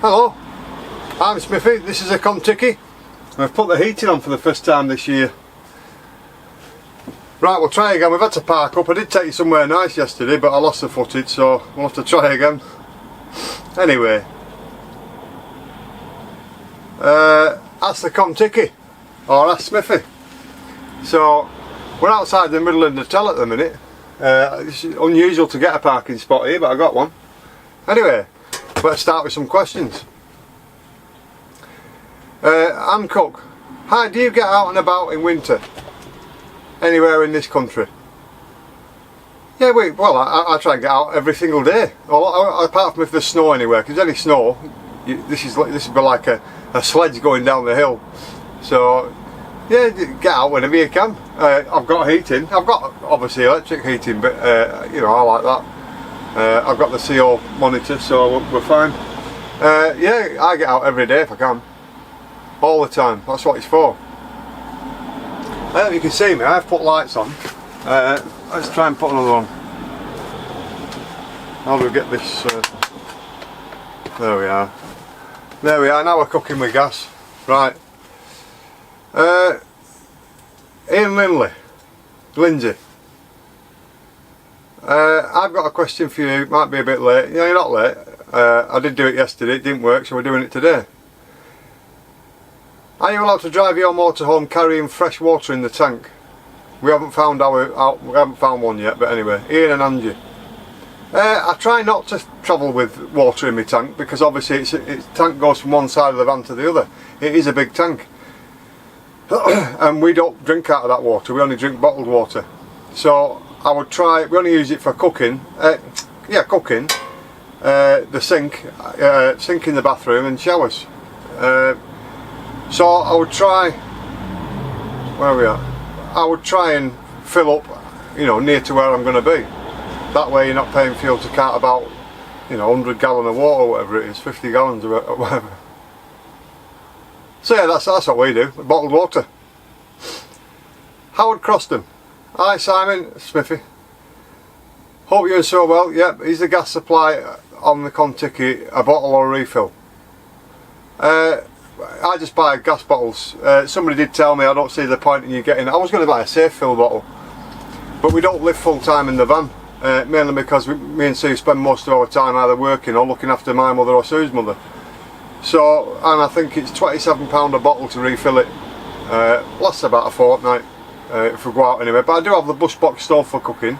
Hello, I'm Smithy, this is a Kontiki. I've put the heating on for the first time this year. Right, we'll try again. We've had to park up. I did take you somewhere nice yesterday, but I lost the footage, so we'll have to try again. Anyway, that's the Kontiki, or that's Smithy. So, we're outside the middle of Natal at the minute. It's unusual to get a parking spot here, but I got one. Anyway, let's start with some questions. Ann Cook, hi, do you get out and about in winter? Anywhere in this country? Yeah, well, I try and get out every single day. Well, apart from if there's snow anywhere, because any snow, this would be like a sledge going down the hill. So, yeah, get out whenever you can. I've got heating. I've got obviously electric heating, but you know, I like that. I've got the CO monitor, so we're fine. Yeah, I get out every day if I can. All the time. That's what it's for. You can see me. I've put lights on. Let's try and put another one. How do we get this? There we are. There we are. Now we're cooking with gas. Right. Ian Lindsay. I've got a question for you. It might be a bit late. Yeah, you're not late. I did do it yesterday. It didn't work, so we're doing it today. Are you allowed to drive your motorhome carrying fresh water in the tank? We haven't found we haven't found one yet, but anyway, Ian and Angie. I try not to travel with water in my tank because obviously its tank goes from one side of the van to the other. It is a big tank, and we don't drink out of that water. We only drink bottled water. So I would try. We only use it for cooking. Yeah, cooking. The sink in the bathroom and showers. So I would try, where are we at? I would try and fill up, you know, near to where I'm going to be. That way you're not paying fuel to cart about, you know, 100 gallon of water or whatever it is, 50 gallons or whatever. So yeah, that's what we do, bottled water. Howard Croston. Hi Simon, Smithy. Hope you're so well. Yep, is the gas supply on the Kontiki a bottle or a refill? I just buy gas bottles. Somebody did tell me I don't see the point in you getting. I was going to buy a safe fill bottle, but we don't live full time in the van, mainly because me and Sue spend most of our time either working or looking after my mother or Sue's mother. So, and I think it's £27 a bottle to refill it. Lasts about a fortnight if we go out anyway. But I do have the bush box stove for cooking.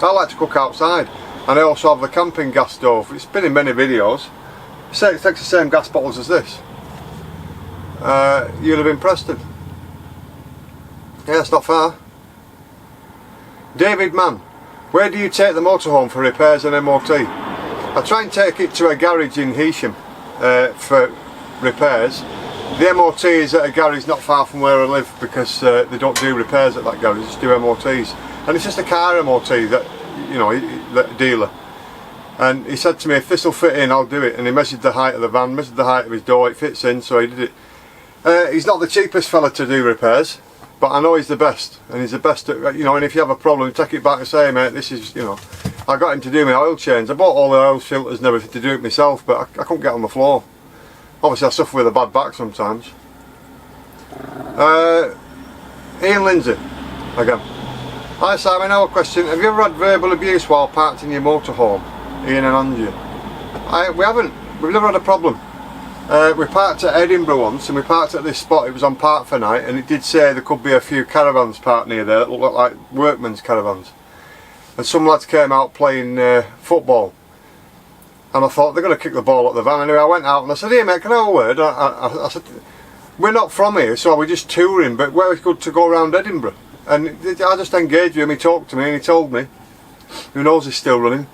I like to cook outside, and I also have the camping gas stove. It's been in many videos. It takes the same gas bottles as this. You live in Preston. Yeah, it's not far. David Mann, where do you take the motorhome for repairs and MOT? I try and take it to a garage in Heysham for repairs. The MOT is at a garage not far from where I live because they don't do repairs at that garage, they just do MOTs. And it's just a car MOT that, you know, that dealer. And he said to me, if this will fit in, I'll do it. And he measured the height of the van, measured the height of his door, it fits in, so he did it. He's not the cheapest fella to do repairs, but I know he's the best, and he's the best at, you know, and if you have a problem, take it back and say, mate, this is, you know, I got him to do my oil change. I bought all the oil filters and everything to do it myself, but I couldn't get on the floor. Obviously I suffer with a bad back sometimes. Ian Lindsay, again. Hi Simon, I have a question. Have you ever had verbal abuse while parked in your motorhome? Ian and Angie. We haven't. We've never had a problem. We parked at Edinburgh once, and we parked at this spot. It was on Park for Night, and it did say there could be a few caravans parked near there that looked like workmen's caravans. And some lads came out playing football, and I thought they're going to kick the ball at the van. Anyway, I went out and I said, "Hey mate, can I have a word?" I said, "We're not from here, so we're just touring, but we're good to go around Edinburgh." And I just engaged with him. He talked to me and he told me, who knows he's still running,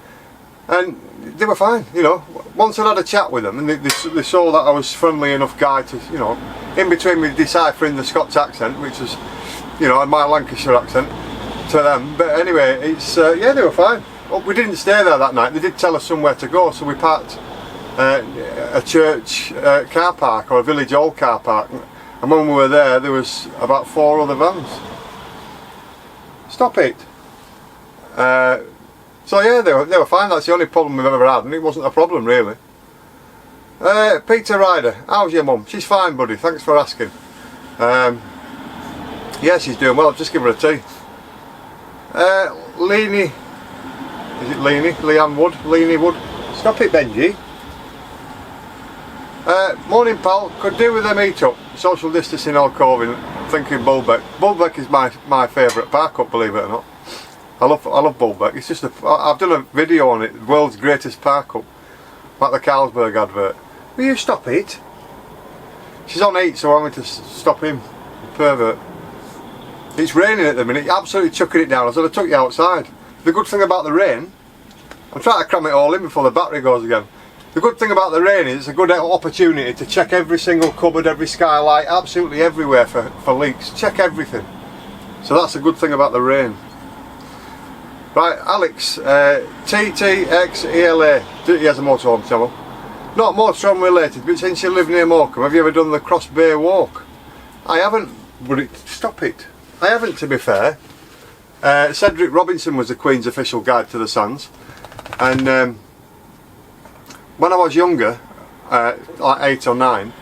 and they were fine, you know. Once I'd had a chat with them and they saw that I was friendly enough guy to, you know, in between me deciphering the Scots accent, which was, you know, my Lancashire accent to them. But anyway, it's yeah, they were fine. Well, we didn't stay there that night. They did tell us somewhere to go, so we parked a church car park, or a village hall car park, and when we were there, there was about 4 other vans. Stop it. So yeah, they were fine. That's the only problem we've ever had, and it wasn't a problem really. Peter Ryder, how's your mum? She's fine, buddy, thanks for asking. Yeah, she's doing well, just give her a tea. Leanie, is it Leanie? Leanne Wood? Leanie Wood? Stop it, Benji. Morning, pal. Could do with a meet up. Social distancing all COVID. Thinking Bulbeck. Bulbeck is my favourite park up, believe it or not. I love Bulbeck. It's just I've done a video on it. World's greatest park up, like the Carlsberg advert. Will you stop it? She's on 8, so I want me to stop him. Pervert. It's raining at the minute. Absolutely chucking it down. I said I took you outside. The good thing about the rain, I'm trying to cram it all in before the battery goes again. The good thing about the rain is it's a good opportunity to check every single cupboard, every skylight, absolutely everywhere for leaks. Check everything. So that's a good thing about the rain. Right, Alex, TTXELA, he has a motorhome channel. Not motorhome related, but since you live near Morecambe, have you ever done the Cross Bay Walk? I haven't, but stop it. I haven't, to be fair. Cedric Robinson was the Queen's official guide to the sands, and when I was younger, like 8 or 9,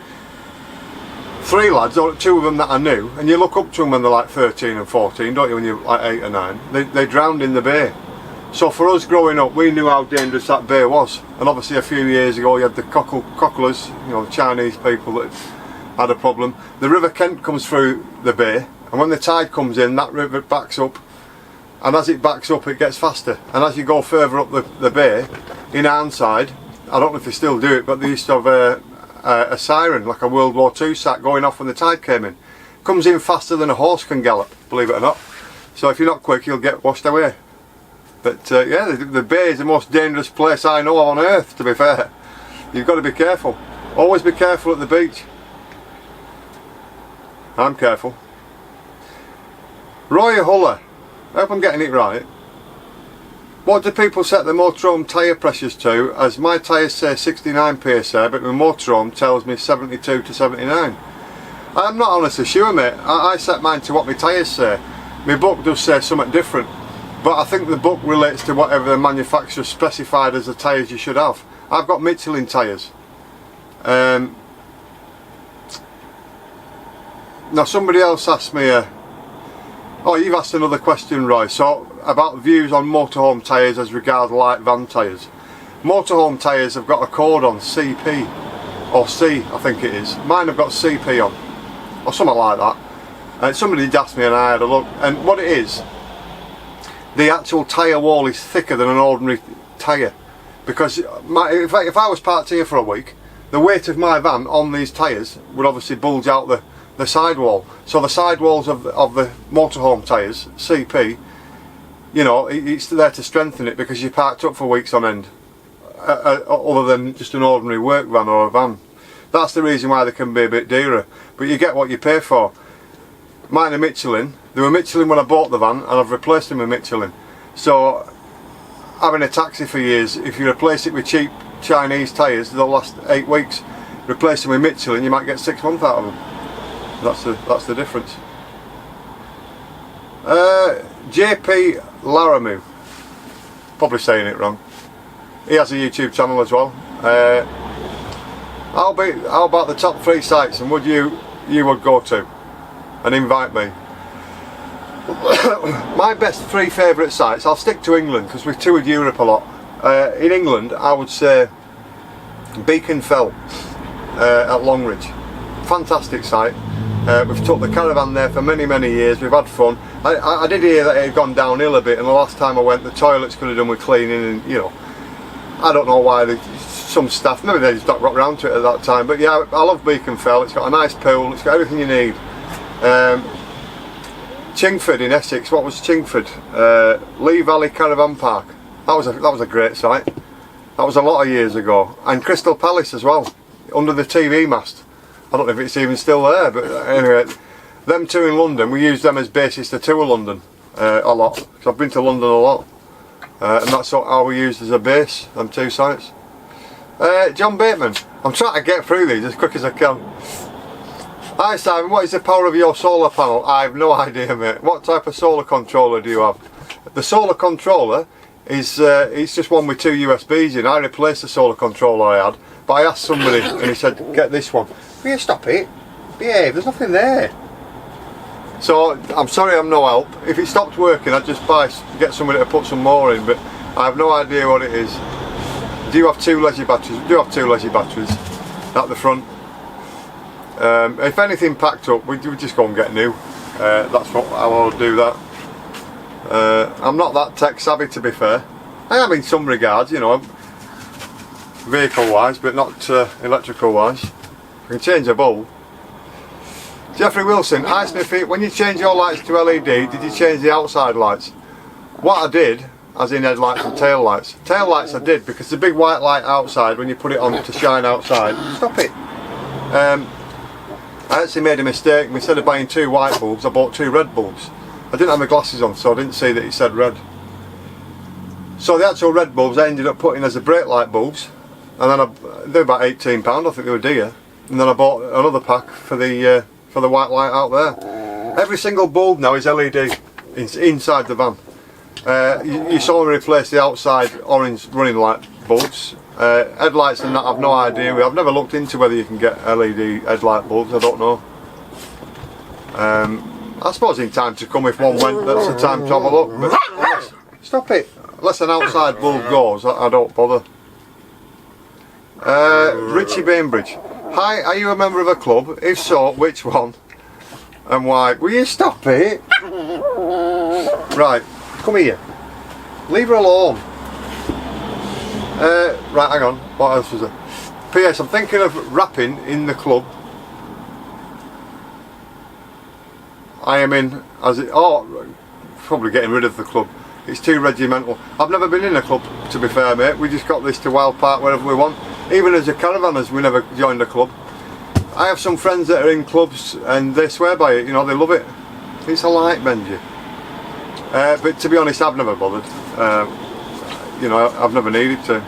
3 lads, or 2 of them that I knew, and you look up to them when they're like 13 and 14, don't you, when you're like 8 or 9, they drowned in the bay. So for us growing up, we knew how dangerous that bay was, and obviously a few years ago you had the cocklers, you know, Chinese people that had a problem. The River Kent comes through the bay, and when the tide comes in, that river backs up, and as it backs up it gets faster, and as you go further up the bay, in Arnside, I don't know if they still do it, but they used to have a siren, like a World War II sat going off when the tide came in. Comes in faster than a horse can gallop, believe it or not. So if you're not quick, you'll get washed away. But yeah, the bay is the most dangerous place I know on earth, to be fair. You've got to be careful. Always be careful at the beach. I'm careful. Roy Huller, I hope I'm getting it right. What do people set the motorhome tyre pressures to? As my tyres say 69 PSI, but my motorhome tells me 72 to 79. I'm not honestly sure, mate. I set mine to what my tyres say. My book does say something different, but I think the book relates to whatever the manufacturer specified as the tyres you should have. I've got Michelin tyres. Now somebody else asked me, oh, you've asked another question, Roy, so about views on motorhome tyres as regards light van tyres. Motorhome tyres have got a code on, CP, or C I think it is. Mine have got CP on, or something like that. And somebody did ask me and I had a look, and what it is, the actual tyre wall is thicker than an ordinary tyre, because if I was parked here for a week, the weight of my van on these tyres would obviously bulge out the sidewall. So the sidewalls of the motorhome tyres, CP, you know, it's there to strengthen it because you're parked up for weeks on end, other than just an ordinary work van or a van. That's the reason why they can be a bit dearer, but you get what you pay for. Mine are Michelin. They were Michelin when I bought the van, and I've replaced them with Michelin. So having a taxi for years, if you replace it with cheap Chinese tyres, they'll last 8 weeks. Replace them with Michelin, you might get 6 months out of them. That's the difference. JP Laramu, probably saying it wrong. He has a YouTube channel as well. How about the top 3 sites, and would you would go to and invite me? My best 3 favourite sites, I'll stick to England because we've toured Europe a lot. In England I would say Beacon Fell at Longridge. Fantastic site. We've took the caravan there for many years, we've had fun. I did hear that it had gone downhill a bit, and the last time I went the toilets could have done with cleaning, and you know, I don't know why some staff, maybe they just got round to it at that time, but yeah, I love Beacon Fell. It's got a nice pool, it's got everything you need. Chingford in Essex, what was Chingford? Lee Valley Caravan Park, that was a great site. That was a lot of years ago. And Crystal Palace as well, under the TV mast. I don't know if it's even still there, but anyway, them 2 in London, we use them as basis to tour London a lot, because I've been to London a lot, and that's how we used as a base, them 2 sites. John Bateman, I'm trying to get through these as quick as I can. Hi Simon, what is the power of your solar panel? I have no idea, mate. What type of solar controller do you have? The solar controller is it's just one with 2 USBs in. I replaced the solar controller I had but I asked somebody and he said, get this one. Will you stop it? Behave, there's nothing there. So I'm sorry I'm no help. If it stopped working, I'd just get somebody to put some more in, but I have no idea what it is. Do you have 2 leisure batteries? We do have 2 leisure batteries at the front. If anything packed up, we just go and get new. That's how I'll do that. I'm not that tech savvy, to be fair. I am in some regards, you know, vehicle wise, but not electrical wise. I can change a bulb. Jeffrey Wilson, hi Smithy, when you change your lights to LED, did you change the outside lights? What I did, as in headlights and tail lights. Tail lights I did, because the big white light outside, when you put it on to shine outside, stop it. I actually made a mistake. Instead of buying 2 white bulbs, I bought 2 red bulbs. I didn't have my glasses on, so I didn't see that it said red. So the actual red bulbs I ended up putting as the brake light bulbs, and then they were about £18, I think they were dear. And then I bought another pack for the white light out there. Every single bulb now is LED inside the van. You saw me replace the outside orange running light bulbs. Headlights and that, I've no idea. I've never looked into whether you can get LED headlight bulbs, I don't know. I suppose in time to come, if one went, that's the time to have a look. But stop it. Unless an outside bulb goes, I don't bother. Richie Bainbridge. Hi, are you a member of a club? If so, which one? And why? Will you stop it? Right, come here. Leave her alone. Right, hang on. What else was there? P.S. I'm thinking of rapping in the club. I am in, as it, oh, probably getting rid of the club. It's too regimental. I've never been in a club, to be fair, mate. We just got this to Wild Park wherever we want. Even as a caravanners, we never joined a club. I have some friends that are in clubs and they swear by it, you know, they love it. It's a light, Benji. But to be honest, I've never bothered. You know, I've never needed to.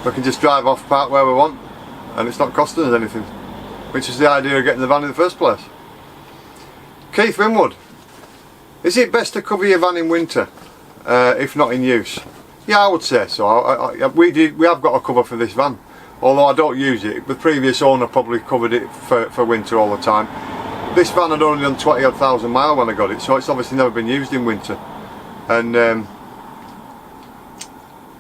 We can just drive off park where we want and it's not costing us anything. Which is the idea of getting the van in the first place. Keith Winwood. Is it best to cover your van in winter? If not in use? Yeah, I would say so. We have got a cover for this van, although I don't use it. The previous owner probably covered it for winter all the time. This van had only done 20,000 miles when I got it, so it's obviously never been used in winter. And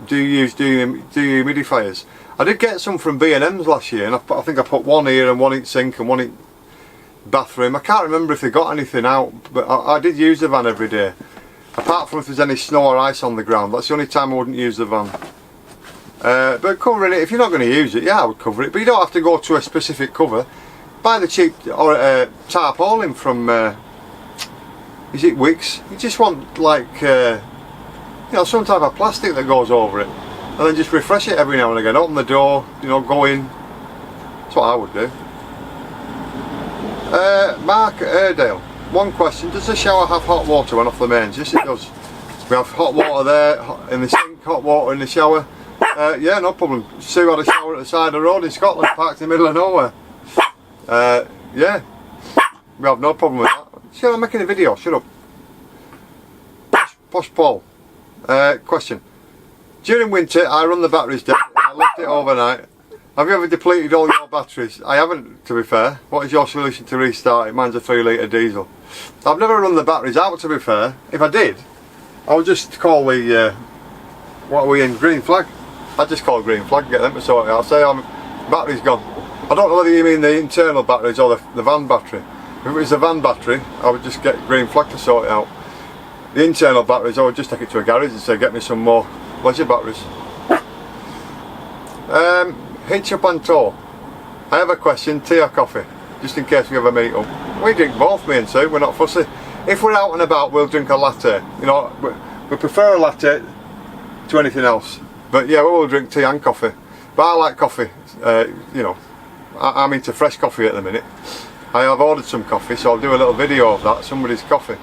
do you use dehumidifiers? I did get some from B&M's last year, and I think I put one here and one in sink and one in bathroom. I can't remember if they got anything out, but I did use the van every day. Apart from if there's any snow or ice on the ground, that's the only time I wouldn't use the van. But covering it, if you're not going to use it, yeah, I would cover it. But you don't have to go to a specific cover. Buy the cheap tarpaulin from, is it Wix? You just want like, you know, some type of plastic that goes over it. And then just refresh it every now and again. Open the door, you know, go in. That's what I would do. Mark Airedale. One question, does the shower have hot water when off the mains? Yes, it does. We have hot water there in the sink, hot water in the shower. Yeah, no problem. Sue had a shower at the side of the road in Scotland, parked in the middle of nowhere. Yeah, we have no problem with that. Shut up, I'm making a video, shut up. Posh Paul. Question. During winter, I run the batteries down. I left it overnight. Have you ever depleted all your batteries? I haven't, to be fair. What is your solution to restart it? Mine's a 3 litre diesel. I've never run the batteries out, to be fair. If I did, I would just call the, what are we in, green flag? I'd just call green flag, get them to sort it out. I'll say, battery's gone. I don't know whether you mean the internal batteries or the van battery. If it was the van battery, I would just get green flag to sort it out. The internal batteries, I would just take it to a garage and say, get me some more leisure batteries. Hitch up on tour. I have a question, tea or coffee? Just in case we ever meet up. We drink both, me and Sue, we're not fussy. If we're out and about, we'll drink a latte. You know, we prefer a latte to anything else. But yeah, we will drink tea and coffee. But I like coffee, you know, I'm into fresh coffee at the minute. I have ordered some coffee, so I'll do a little video of that, somebody's coffee.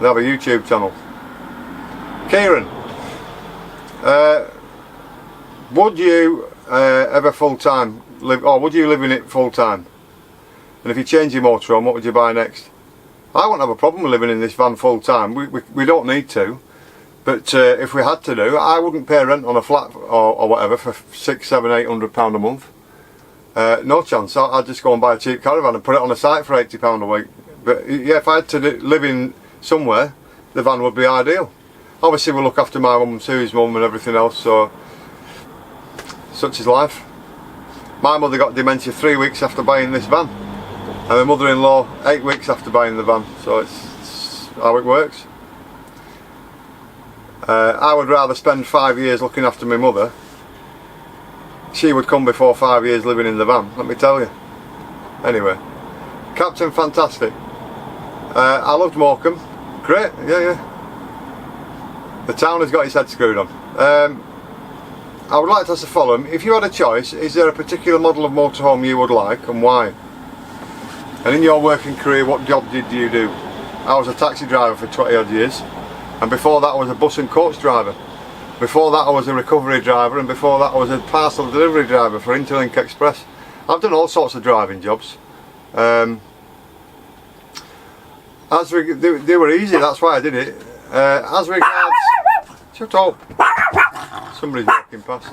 They have a YouTube channel. Kieran, would you ever full-time live, or would you live in it full-time? And if you change your motorhome, what would you buy next? I wouldn't have a problem with living in this van full-time. We don't need to, but if we had to do, I wouldn't pay rent on a flat or whatever for £600, £700, £800 a month. no chance. I'd just go and buy a cheap caravan and put it on a site for £80 a week. But yeah, if I had to live in somewhere, the van would be ideal. Obviously we'll look after my mum and Sue's mum and everything else, so such is life. My mother got dementia 3 weeks after buying this van, and my mother-in-law 8 weeks after buying the van, so it's how it works. I would rather spend 5 years looking after my mother. She would come before 5 years living in the van, let me tell you. Anyway, Captain Fantastic. I loved Morecambe. Great, yeah. The town has got its head screwed on. I would like to ask the following: if you had a choice, is there a particular model of motorhome you would like, and why? And in your working career, what job did you do? I was a taxi driver for 20 odd years, and before that I was a bus and coach driver. Before that I was a recovery driver, and before that I was a parcel delivery driver for Interlink Express. I've done all sorts of driving jobs. They were easy, that's why I did it. As regards... Shut up! Somebody's walking past.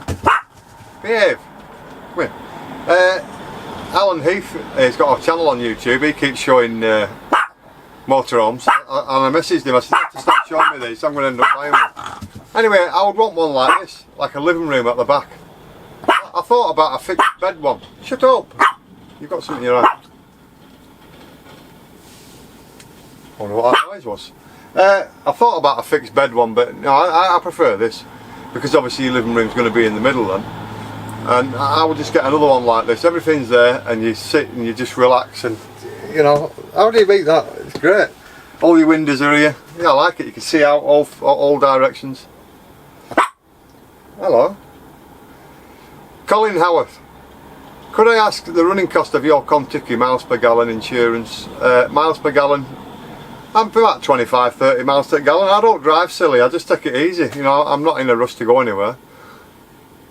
Behave! Come here. Alan Heath has got a channel on YouTube. He keeps showing motorhomes, and I messaged him. I said, to stop showing me these, I'm going to end up buying one. Anyway, I would want one like this, like a living room at the back. I thought about a fixed bed one. Shut up! You've got something in your eye. I wonder what that noise was. I thought about a fixed bed one, but no, I prefer this, because obviously your living room's going to be in the middle then. And I would just get another one like this. Everything's there, and you sit and you just relax, and you know, how do you beat that? It's great. All your windows are here. Yeah, I like it. You can see out all directions. Hello. Colin Howarth. Could I ask the running cost of your Kontiki miles per gallon insurance? Miles per gallon, I'm about 25-30 miles per gallon. I don't drive silly, I just take it easy. You know, I'm not in a rush to go anywhere.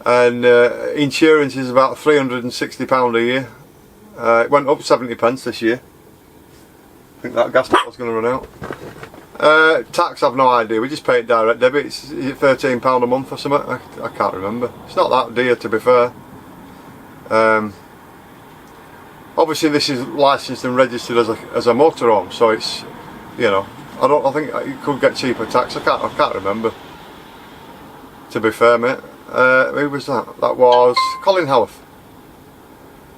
And insurance is about £360 a year. It went up 70p this year. I think that gas bottle's going to run out. Tax, I've no idea. We just pay it direct debit. Is it £13 a month or something? I can't remember. It's not that dear, to be fair. Obviously this is licensed and registered as a motorhome, so it's, you know, I think you could get cheaper tax. I can't remember, to be fair, mate. Who was that? That was Colin Howarth.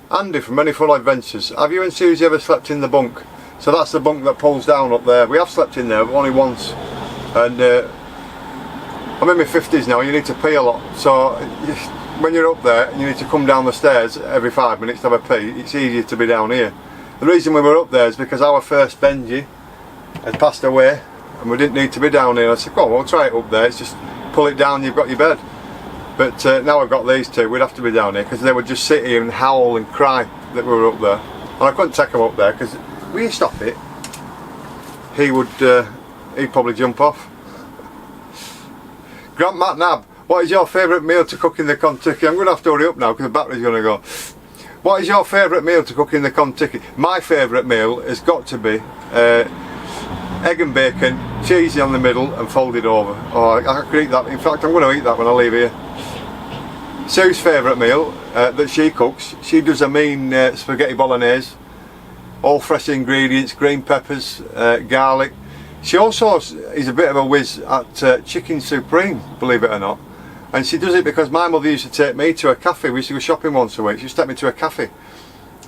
Andy from Many Full Adventures. Have you and Susie ever slept in the bunk? So that's the bunk that pulls down up there. We have slept in there, but only once. And I'm in my 50s now. You need to pee a lot, so when you're up there and you need to come down the stairs every 5 minutes to have a pee, it's easier to be down here. The reason we were up there is because our first Benji had passed away and we didn't need to be down here. I said, go on, we'll try it up there. It's just pull it down, you've got your bed. But now I've got these two, we'd have to be down here, because they would just sit here and howl and cry that we were up there. And I couldn't take them up there, because will you stop it? He'd probably jump off. Grant Matt Nab, what is your favourite meal to cook in the Kontiki? I'm going to have to hurry up now because the battery's going to go. What is your favourite meal to cook in the Kontiki? My favourite meal has got to be egg and bacon, cheesy on the middle and folded over. Oh, I could eat that. In fact, I'm going to eat that when I leave here. Sue's favourite meal that she cooks, she does a mean spaghetti bolognese, all fresh ingredients, green peppers, garlic. She also is a bit of a whiz at chicken supreme, believe it or not. And she does it because my mother used to take me to a cafe. We used to go shopping once a week. She used to take me to a cafe,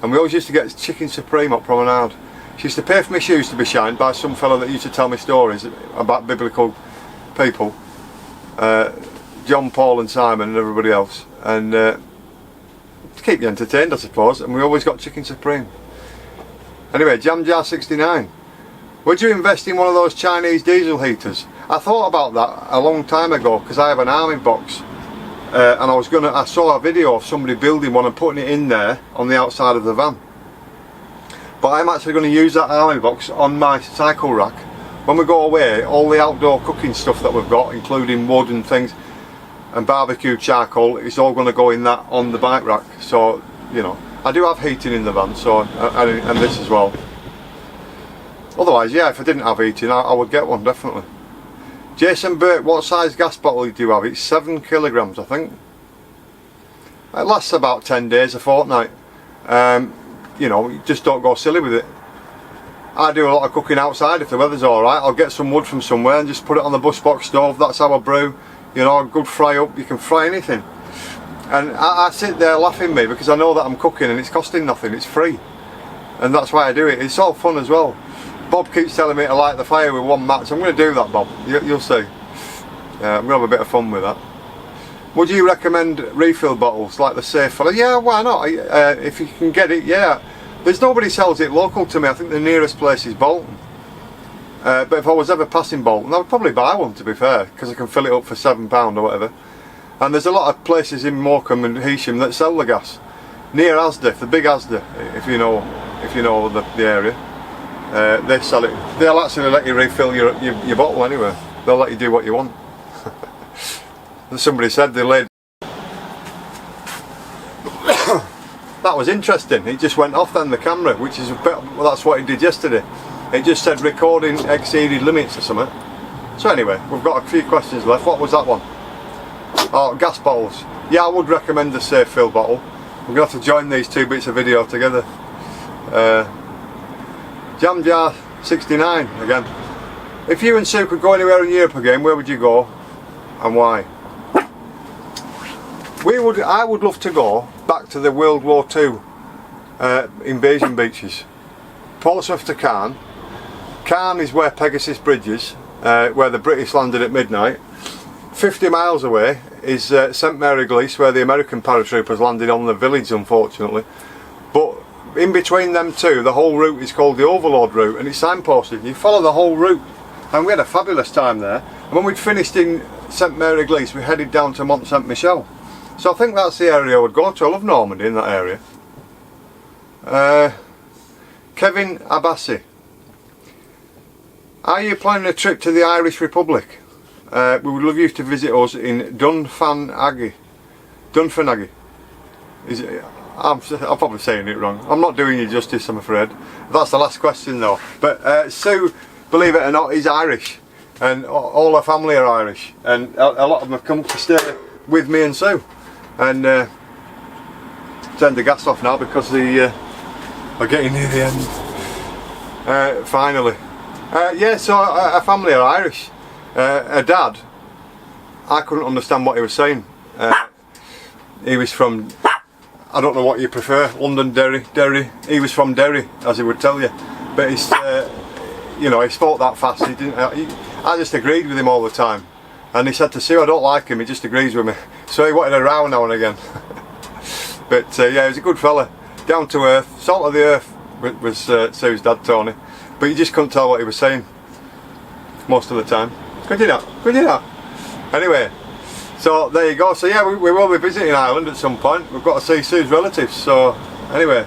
and we always used to get chicken supreme up Promenade. She used to pay for my shoes to be shined by some fellow that used to tell me stories about biblical people, John, Paul and Simon and everybody else, and to keep you entertained, I suppose. And we always got chicken supreme. Anyway, Jam Jar 69. Would you invest in one of those Chinese diesel heaters? I thought about that a long time ago because I have an army box, and I saw a video of somebody building one and putting it in there on the outside of the van. But I'm actually going to use that army box on my cycle rack. When we go away, all the outdoor cooking stuff that we've got, including wood and things, and barbecue charcoal, it's all going to go in that on the bike rack. So, you know, I do have heating in the van, so and this as well. Otherwise, yeah, if I didn't have heating, I would get one, definitely. Jason Burke, what size gas bottle do you have? It's 7 kilograms, I think. It lasts about 10 days, a fortnight. you know, just don't go silly with it. I do a lot of cooking outside if the weather's alright. I'll get some wood from somewhere and just put it on the bus box stove. That's how I brew. You know, a good fry up. You can fry anything. And I sit there laughing me because I know that I'm cooking and it's costing nothing. It's free. And that's why I do it. It's all fun as well. Bob keeps telling me to light the fire with one match. I'm going to do that, Bob. You'll see. I'm going to have a bit of fun with that. Would you recommend refill bottles like the Safe Fella? Yeah, why not? If you can get it, yeah. There's nobody sells it local to me. I think the nearest place is Bolton. But if I was ever passing Bolton, I would probably buy one, to be fair, because I can fill it up for £7 or whatever. And there's a lot of places in Morecambe and Heysham that sell the gas. Near Asda, the big Asda, if you know the area. They sell it. They'll actually let you refill your bottle anyway. They'll let you do what you want. Somebody said they laid. That was interesting. It just went off then, the camera, which is a bit, well, that's what it did yesterday. It just said recording exceeded limits or something. So anyway, we've got a few questions left. What was that one? Oh, gas bottles. Yeah, I would recommend the Safe Fill bottle. We're going to have to join these two bits of video together. Jam Jar 69 again. If you and Sue could go anywhere in Europe again, where would you go and why? I would love to go back to the World War II invasion beaches. Portsmouth to Cairn. Cairn is where Pegasus Bridge is, where the British landed at midnight. 50 miles away is St Mary Glees, where the American paratroopers landed on the village, unfortunately. But in between them two, the whole route is called the Overlord route, and it's signposted. You follow the whole route, and we had a fabulous time there. And when we'd finished in St Mary Glees, we headed down to Mont Saint Michel. So I think that's the area I would go to. I love Normandy in that area. Kevin Abassi. Are you planning a trip to the Irish Republic? We would love you to visit us in Dunfanaghy. Is it? I'm probably saying it wrong. I'm not doing you justice, I'm afraid. That's the last question though. But Sue, believe it or not, is Irish. And all her family are Irish. And a lot of them have come to stay with me and Sue. And turned the gas off now because we're getting near the end. Finally. Yeah, so her family are Irish. Her dad, I couldn't understand what he was saying. He was from, I don't know what you prefer, London, Derry. He was from Derry, as he would tell you. But he's, you know, he spoke that fast. I just agreed with him all the time. And he said to Sue, I don't like him, he just agrees with me. So he wanted a row now and again. But yeah, he was a good fella. Down to earth, salt of the earth was Sue's dad, Tony. But you just couldn't tell what he was saying most of the time. Could you not? Could you not? Anyway, so there you go. So yeah, we will be visiting Ireland at some point. We've got to see Sue's relatives. So anyway,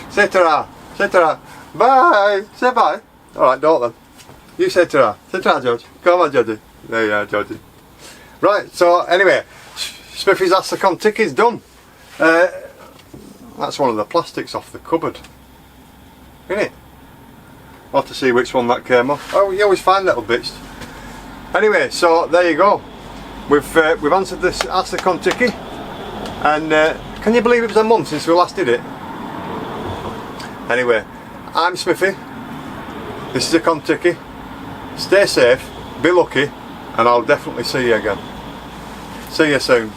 say ta-ra. Say ta-ra. Bye. Say bye. Alright, don't then. You say ta-ra. Say ta-ra, George. Come on, Georgie. There you are, Georgie. Right, so anyway, Smithy's Ask the Kontiki's done. That's one of the plastics off the cupboard. Isn't it? We'll have to see which one that came off. Oh, you always find little bits. Anyway, so there you go. We've answered this Ask the Kontiki. And can you believe it was a month since we last did it? Anyway, I'm Smithy. This is a Kontiki. Stay safe, be lucky, and I'll definitely see you again. See you soon.